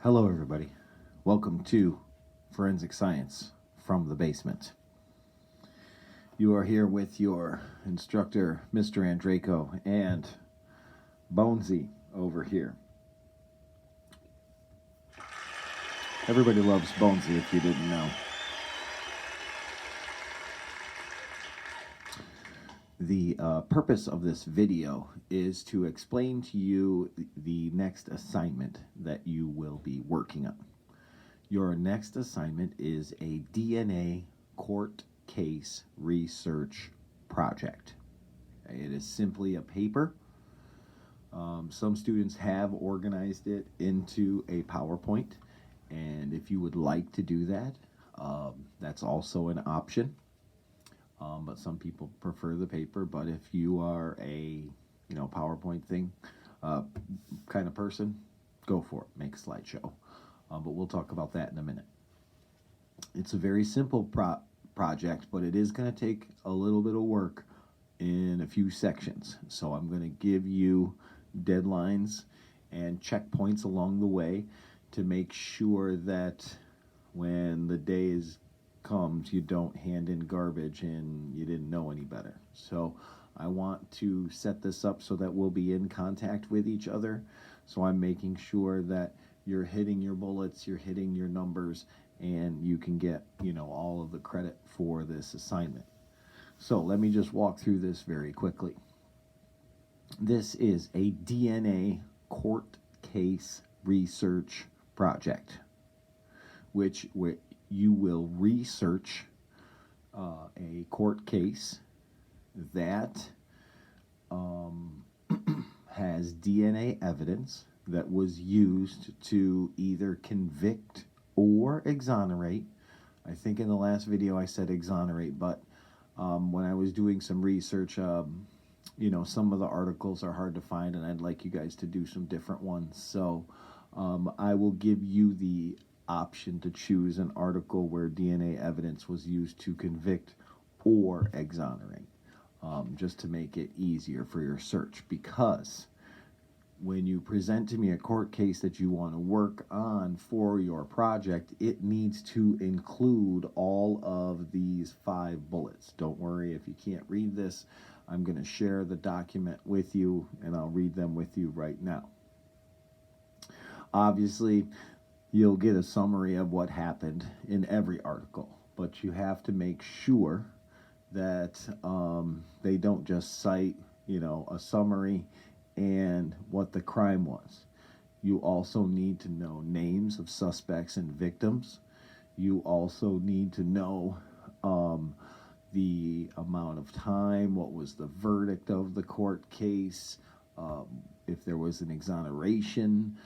Hello, everybody. Welcome to Forensic Science from the Basement. You are here with your instructor, Mr. Andraco, and Bonesy over here. Everybody loves Bonesy, if you didn't know. The purpose of this video is to explain to you the next assignment that you will be working on. Your next assignment is a DNA court case research project. It is simply a paper. Some students have organized it into a PowerPoint, and if you would like to do that, that's also an option. But some people prefer the paper. But if you are a PowerPoint thing kind of person, go for it. Make a slideshow. But we'll talk about that in a minute. It's a very simple project, but it is going to take a little bit of work in a few sections. So I'm going to give you deadlines and checkpoints along the way to make sure that when the day comes, you don't hand in garbage and you didn't know any better. So I want to set this up so that we'll be in contact with each other. So I'm making sure that you're hitting your bullets, you're hitting your numbers, and you can get, all of the credit for this assignment. So let me just walk through this very quickly. This is a DNA court case research project, which you will research a court case that has DNA evidence that was used to either convict or exonerate. I think in the last video I said exonerate, but when I was doing some research, some of the articles are hard to find, and I'd like you guys to do some different ones. So I will give you the option to choose an article where DNA evidence was used to convict or exonerate, just to make it easier for your search. Because when you present to me a court case that you want to work on for your project, it needs to include all of these 5 bullets. Don't worry if you can't read this. I'm going to share the document with you, and I'll read them with you right now. Obviously, you'll get a summary of what happened in every article, but you have to make sure that they don't just cite, a summary and what the crime was. You also need to know names of suspects and victims. You also need to know the amount of time, what was the verdict of the court case, if there was an exoneration,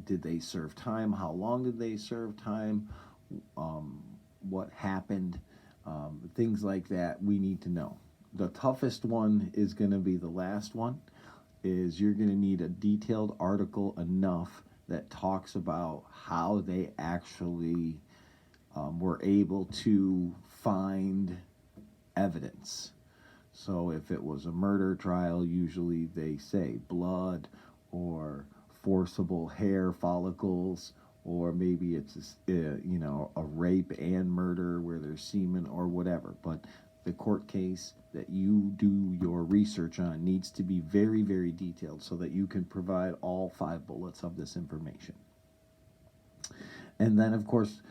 did they serve time, how long did they serve time, what happened, things like that we need to know. The toughest one is going to be the last one. Is you're going to need a detailed article enough that talks about how they actually were able to find evidence. So if it was a murder trial, usually they say blood or forcible hair follicles, or maybe it's a rape and murder where there's semen or whatever. But the court case that you do your research on needs to be very, very detailed so that you can provide all 5 bullets of this information. And then, of course,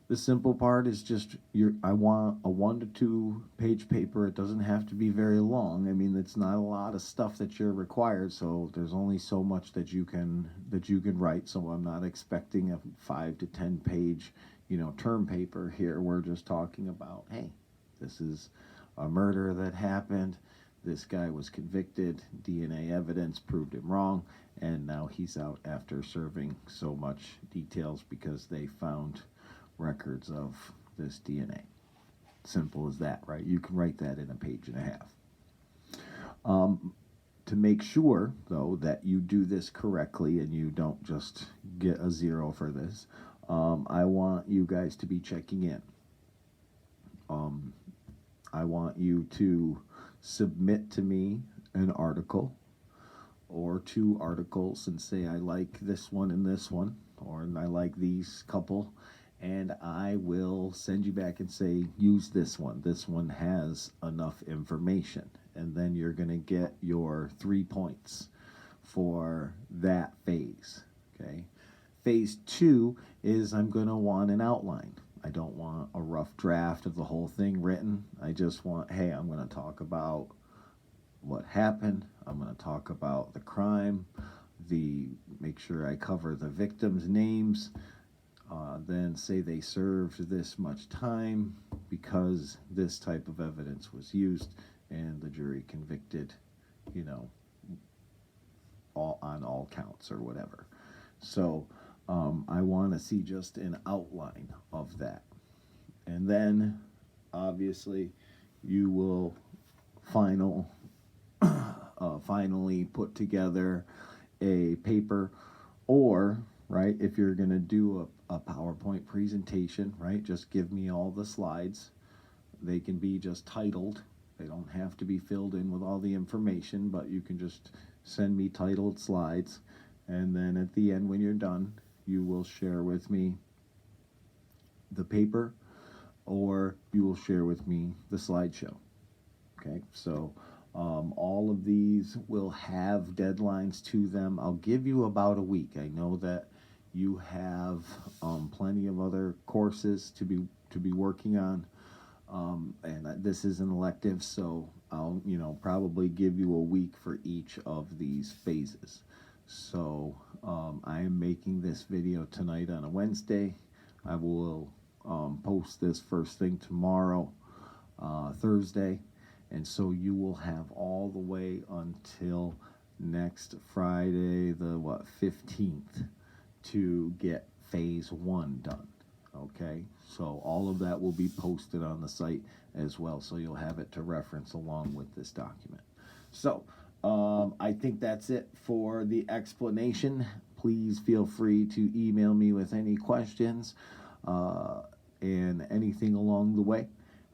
the simple part is just I want a 1 to 2 page paper. It doesn't have to be very long. I mean, it's not a lot of stuff that you're required, so there's only so much that you can write. So I'm not expecting a 5 to 10 page, term paper here. We're just talking about, hey, this is a murder that happened. This guy was convicted. DNA evidence proved him wrong, and now he's out after serving so much details because they found records of this DNA. Simple as that, right? You can write that in a page and a half. To make sure, though, that you do this correctly and you don't just get a 0 for this, I want you guys to be checking in. I want you to submit to me an article or two articles and say, I like this one and this one, or I like these couple, and I will send you back and say, use this one. This one has enough information. And then you're going to get your 3 points for that phase. Okay. Phase 2 is I'm going to want an outline. I don't want a rough draft of the whole thing written. I just want, hey, I'm going to talk about what happened. I'm going to talk about the crime, make sure I cover the victims' names, then say they served this much time because this type of evidence was used, and the jury convicted, on all counts or whatever. So I want to see just an outline of that. And then, obviously, you will finally put together a paper, or, right, if you're going to do a PowerPoint presentation, right, just give me all the slides. They can be just titled. They don't have to be filled in with all the information, but you can just send me titled slides. And then at the end, when you're done, you will share with me the paper, or you will share with me the slideshow. Okay, so all of these will have deadlines to them. I'll give you about a week. I know that you have plenty of other courses to be working on, and this is an elective, so I'll probably give you a week for each of these phases. So I am making this video tonight on a Wednesday. I will post this first thing tomorrow, Thursday, and so you will have all the way until next Friday, the 15th, to get phase 1 done. Okay, so all of that will be posted on the site as well, so you'll have it to reference along with this document. So I think that's it for the explanation. Please feel free to email me with any questions and anything along the way,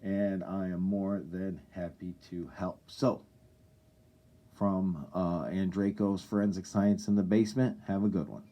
and I am more than happy to help. So, from Andraco's Forensic Science in the Basement, have a good one.